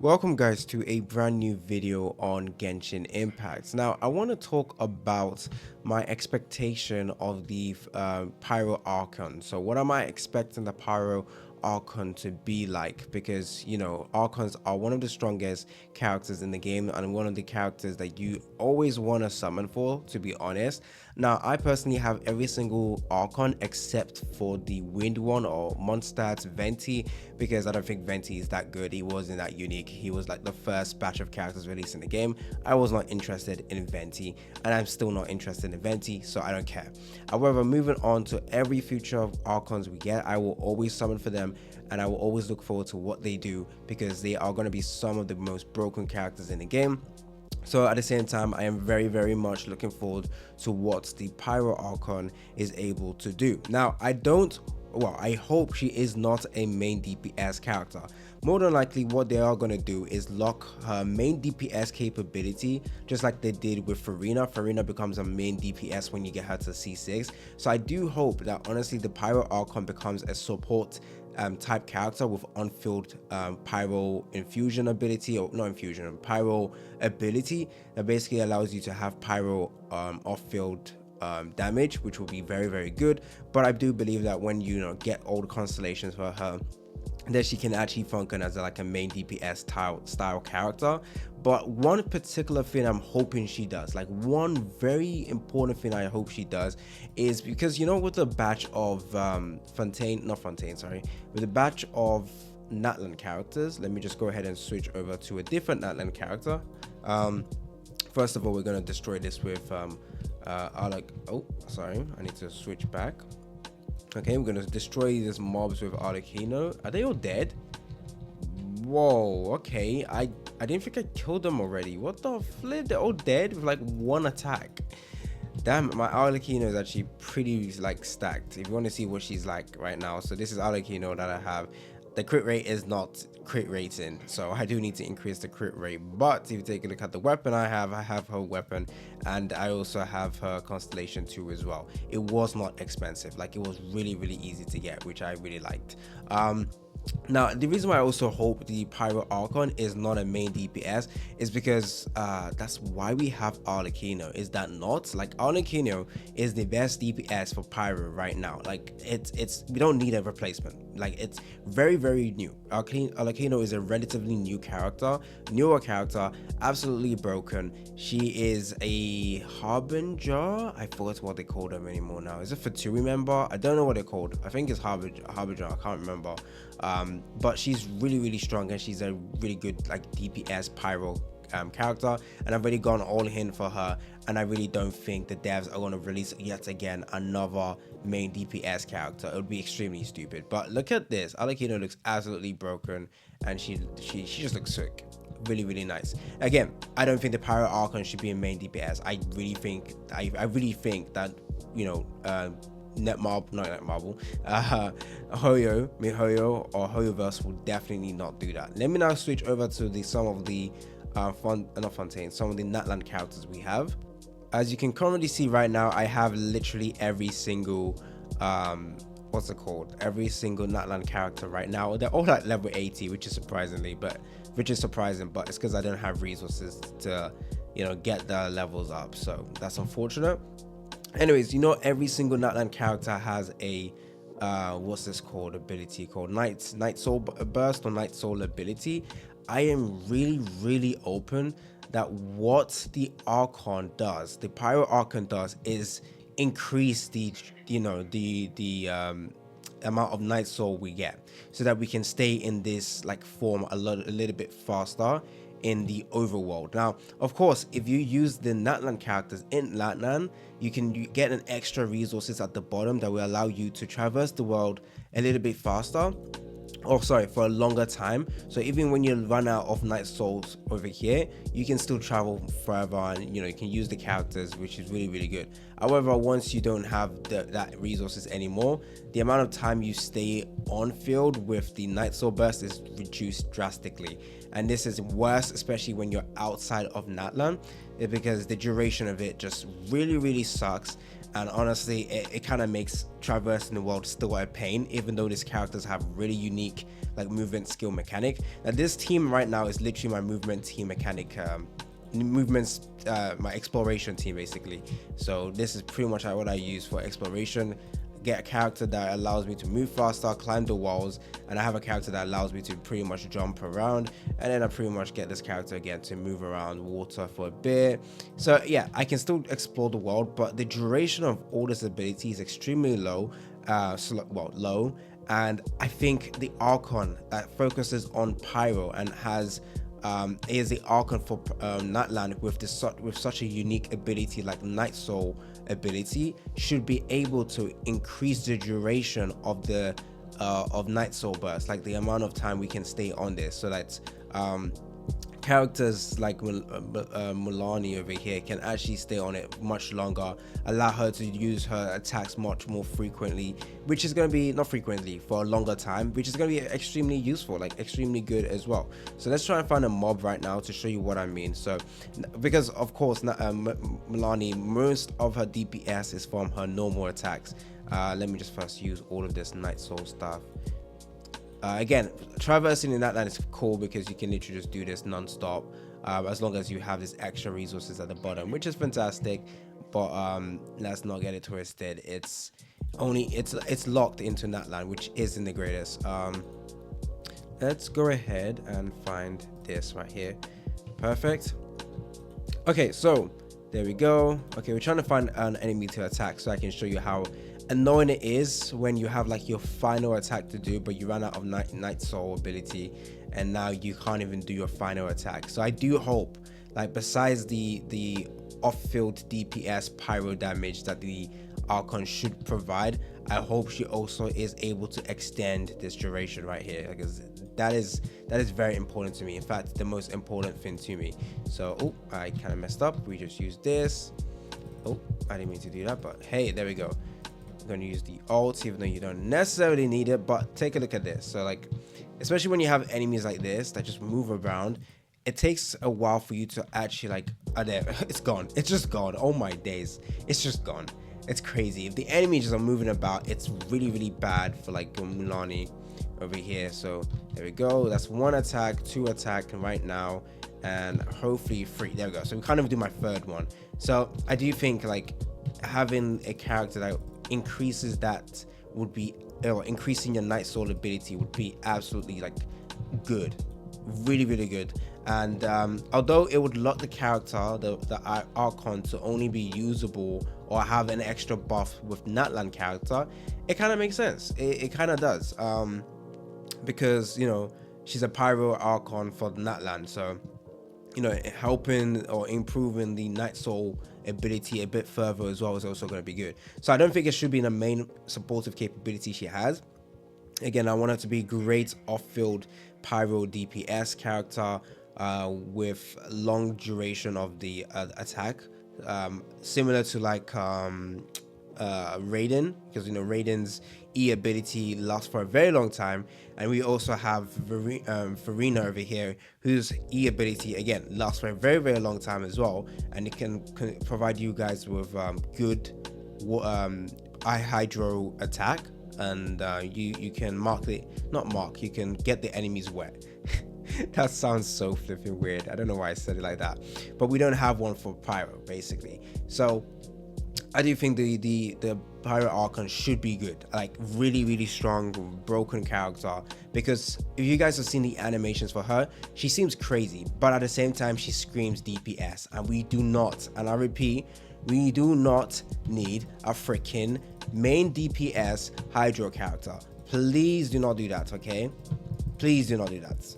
Welcome guys to a brand new video on Genshin Impact. Now I want to talk about my expectation of the Pyro Archon. So what am I expecting the Pyro Archon to be like? Because Archons are one of the strongest characters in the game and one of the characters that you always want to summon for, to be honest. Now I personally have every single Archon except for the wind one, or Mondstadt's Venti, because I don't think Venti is that good. He wasn't that unique. He was like the first batch of characters released in the game. I was not interested in Venti, and I'm still not interested in Venti, so I don't care. However, moving on to every future of Archons we get, I will always summon for them, and I will always look forward to what they do, because they are going to be some of the most broken characters in the game. So at the same time, I am very much looking forward to what the Pyro Archon is able to do. Now I hope she is not a main DPS character. More than likely what they are going to do is lock her main DPS capability, just like they did with Farina. Farina becomes a main DPS when you get her to C6. So I do hope that honestly the Pyro Archon becomes a support type character with on-field pyro infusion ability, or not infusion, pyro ability, that basically allows you to have pyro off-field damage, which will be very good. But I do believe that when you get all the constellations for her, that she can actually function as like a main DPS style character. But one particular thing I'm hoping she does, like one very important thing I hope she does, is because with the batch of with the batch of Natlan characters, let me just go ahead and switch over to a different Natlan character. First of all, we're going to destroy this with oh sorry, I need to switch back. Okay, we're gonna destroy these mobs with Arlecchino. Are they all dead? Whoa, okay. I didn't think I killed them already. What the flip? They're all dead with like one attack. Damn, my Arlecchino is actually pretty like stacked. If you want to see what she's like right now. So this is Arlecchino that I have. The crit rate is not crit rating, so I do need to increase the crit rate. But if you take a look at the weapon I have her weapon, and I also have her constellation 2 as well. It was not expensive, like it was really easy to get, which I really liked. Now the reason why I also hope the Pyro Archon is not a main DPS is because that's why we have Arlecchino. Is that not? Like, Arlecchino is the best DPS for Pyro right now. Like it's we don't need a replacement. Like, it's very new. Arlecchino is a relatively newer character, absolutely broken. She is a harbinger. I forgot what they call them anymore now. Is it Fatui member? I don't know what they're called. I think it's harbinger. I can't remember. But she's really strong, and she's a really good like DPS pyro character, and I've already gone all in for her, and I really don't think the devs are going to release yet again another main DPS character. It would be extremely stupid. But look at this. Arlecchino looks absolutely broken, and she just looks sick. Really nice. Again, I don't think the Pyro Archon should be a main DPS. I really think that Hoyo or Hoyoverse will definitely not do that. Let me now switch over to some of the some of the Natlan characters we have. As you can currently see right now, I have literally every single every single Natlan character right now. They're all at level 80, which is surprising, but it's because I don't have resources to get the levels up, so that's unfortunate. Anyways, every single Natlan character has a ability called Night Soul Burst or Night Soul ability. I am really open that what the Archon does, the Pyro Archon does, is increase the amount of Night Soul we get, so that we can stay in this like form a little bit faster in the overworld. Now, of course, if you use the Natlan characters in Natlan, you get an extra resources at the bottom that will allow you to traverse the world a little bit faster, for a longer time. So even when you run out of Night Souls over here, you can still travel forever, and you can use the characters, which is really good. However, once you don't have that resources anymore, the amount of time you stay on field with the Night Soul Burst is reduced drastically, and this is worse especially when you're outside of Natlan, because the duration of it just really sucks. and honestly it kind of makes traversing the world still a pain, even though these characters have really unique like movement skill mechanic. Now this team right now is literally my movement team mechanic, movements, my exploration team basically. So this is pretty much what I use for exploration. Get a character that allows me to move faster, climb the walls, and I have a character that allows me to pretty much jump around, and then I pretty much get this character again to move around water for a bit. So yeah, I can still explore the world, but the duration of all this ability is extremely low, low. And I think the Archon that focuses on Pyro and has is the Archon for Natlan with such a unique ability like Night Soul ability should be able to increase the duration of the of Night Soul burst, like the amount of time we can stay on this, so that characters like Milani over here can actually stay on it much longer, allow her to use her attacks much more frequently, which is going to be not frequently for a longer time, which is going to be extremely useful, like extremely good as well. So let's try and find a mob right now to show you what I mean. So because of course Milani, most of her DPS is from her normal attacks. Let me just first use all of this Night Soul stuff. Again, traversing in that line is cool because you can literally just do this non-stop, as long as you have these extra resources at the bottom, which is fantastic. But let's not get it twisted. It's locked into that line, which isn't the greatest. Let's go ahead and find this right here. Perfect. Okay, so there we go. Okay, we're trying to find an enemy to attack so I can show you how annoying it is when you have like your final attack to do, but you ran out of Night Soul ability and now you can't even do your final attack. So I do hope, like, besides the off-field DPS pyro damage that the Archon should provide, I hope she also is able to extend this duration right here, because that is very important to me. In fact, the most important thing to me. So oh, I kind of messed up. We just used this. Oh, I didn't mean to do that, but hey, there we go. I'm going to use the ult, even though you don't necessarily need it, but take a look at this. So like, especially when you have enemies like this that just move around, it takes a while for you to actually like, there, it's gone. It's just gone. Oh my days. It's just gone. It's crazy. If the enemies are moving about, it's really, really bad for like Mulani over here. So there we go. That's one attack, two attack right now, and hopefully three. There we go. So we kind of do my third one. So I do think like having a character that increases that would be, or increasing your Night Soul ability would be absolutely like good, really, really good. And although it would lock the character, the Archon, to only be usable or have an extra buff with Natlan character, it kind of makes sense. It kind of does, because you know she's a Pyro Archon for Natlan, so you know helping or improving the Night Soul ability a bit further as well is also going to be good. So I don't think it should be in the main supportive capability she has. Again, I want her to be great off-field Pyro DPS character with long duration of the attack, similar to like Raiden, because you know Raiden's E ability lasts for a very long time, and we also have Farina over here, whose E ability again lasts for a very, very long time as well, and it can provide you guys with good hydro attack, and you can you can get the enemies wet. That sounds so flipping weird. I don't know why I said it like that, but we don't have one for Pyro basically. So I do think the Pyro Archon should be good, like really, really strong, broken character, because if you guys have seen the animations for her, she seems crazy, but at the same time she screams DPS, and we do not, and I repeat, we do not need a freaking main DPS Hydro character. Please do not do that, okay? Please do not do that.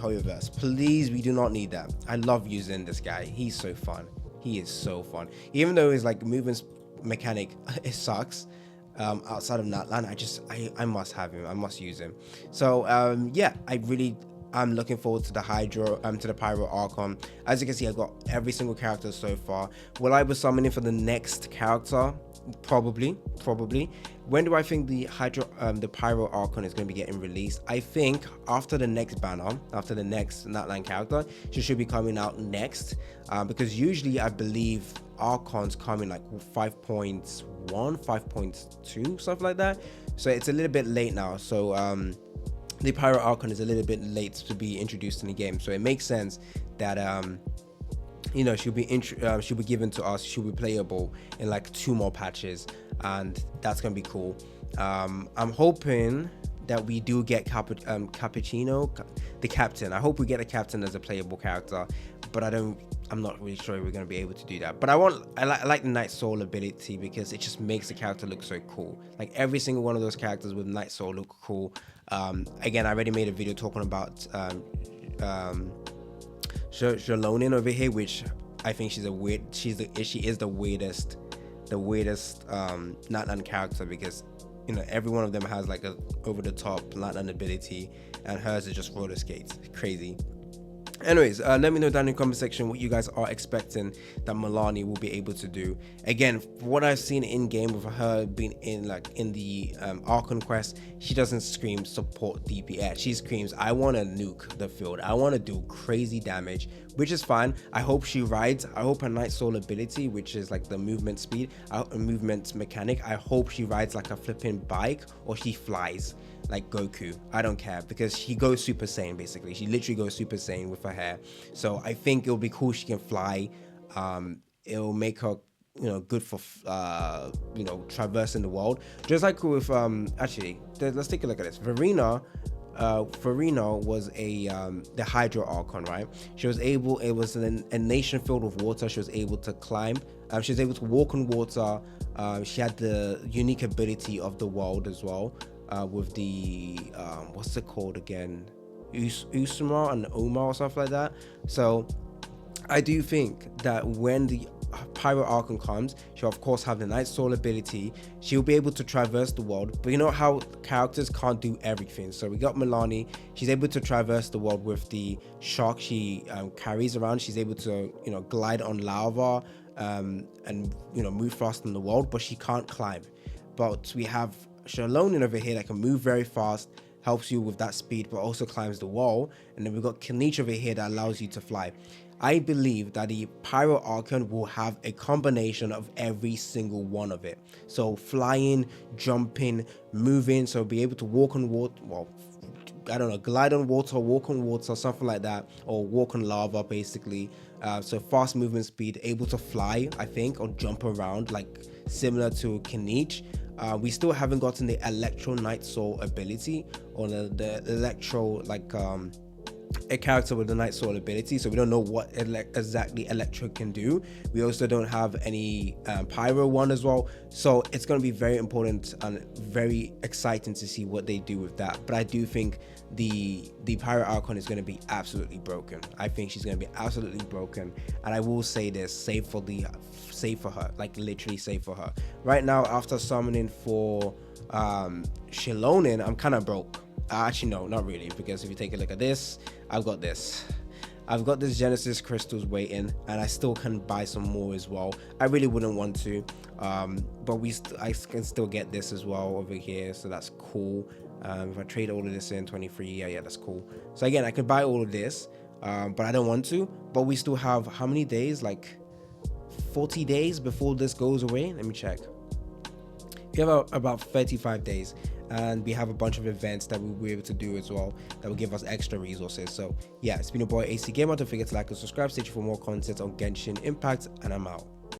Howeververse, please, we do not need that. I love using this guy. He's so fun. He is so fun. Even though his like movement mechanic, it sucks. Outside of Natlan, I must have him. I must use him. So yeah, I really I'm looking forward to the to the Pyro Archon. As you can see, I got every single character so far. Will I be summoning for the next character? Probably. When do I think the Pyro Archon is going to be getting released? I think after the next banner, after the next Natlan character, she should be coming out next. Because usually I believe Archons come in like 5.1, 5.2, something like that. So it's a little bit late now. So the Pyro Archon is a little bit late to be introduced in the game, so it makes sense that you know, she'll be given to us, she'll be playable in like 2 more patches, and that's gonna be cool. I'm hoping that we do get Cappuccino, the captain. I hope we get a captain as a playable character, but I'm not really sure we're going to be able to do that. But I like the Night Soul ability because it just makes the character look so cool. Like every single one of those characters with Night Soul look cool. Again, I already made a video talking about Alolan over here, which I think she is the weirdest Natlan character, because you know, every one of them has like a over the top Natlan ability, and hers is just roller skates. Crazy. Anyways, let me know down in the comment section what you guys are expecting that Milani will be able to do. Again, what I've seen in game with her being in the Archon quest, she doesn't scream support DPS. She screams, I want to nuke the field, I want to do crazy damage, which is fine. I hope she rides, I hope her Night Soul ability, which is like the movement speed, movement mechanic, I hope she rides like a flipping bike, or she flies like Goku. I don't care, because she goes Super Saiyan basically. She literally goes Super Saiyan with her hair. So I think it'll be cool she can fly. It'll make her, you know, good for you know, traversing the world. Just like with actually, let's take a look at this. Verena was the Hydro Archon, right? She was able, it was a nation filled with water. She was able to climb. She was able to walk on water. She had the unique ability of the world as well. With the what's it called again, Usuma and Oma or something like that. So I do think that when the Pyro Archon comes, she'll of course have the Night Soul ability. She'll be able to traverse the world, but you know how characters can't do everything. So we got Milani, she's able to traverse the world with the shark she carries around. She's able to, you know, glide on lava and, you know, move fast in the world, but she can't climb. But we have Alolan over here that can move very fast, helps you with that speed, but also climbs the wall. And then we've got Kenichi over here that allows you to fly. I believe that the Pyro Archon will have a combination of every single one of it. So flying, jumping, moving, so be able to walk on water, well, I don't know, glide on water, walk on water, something like that, or walk on lava basically. So fast movement speed, able to fly, I think, or jump around, like similar to Kenichi. We still haven't gotten the Electro Night Soul ability, or the Electro, like a character with the Night Soul ability, so we don't know what exactly Electro can do. We also don't have any Pyro one as well, so it's going to be very important and very exciting to see what they do with that. But I do think the Pyro Archon is going to be absolutely broken. I think she's going to be absolutely broken, and I will say this, save for her, like literally save for her. Right now, after summoning for Alolan, I'm kind of broke. Actually no, not really, because if you take a look at this, I've got this Genesis crystals waiting, and I still can buy some more as well. I really wouldn't want to, but I can still get this as well over here, so that's cool. If I trade all of this in 23, yeah, that's cool. So again, I could buy all of this, but I don't want to. But we still have how many days? Like 40 days before this goes away. Let me check. We have about 35 days, and we have a bunch of events that we'll be able to do as well that will give us extra resources. So yeah, it's been your boy AC Gamer. Don't forget to like and subscribe. Stay tuned for more content on Genshin Impact, and I'm out.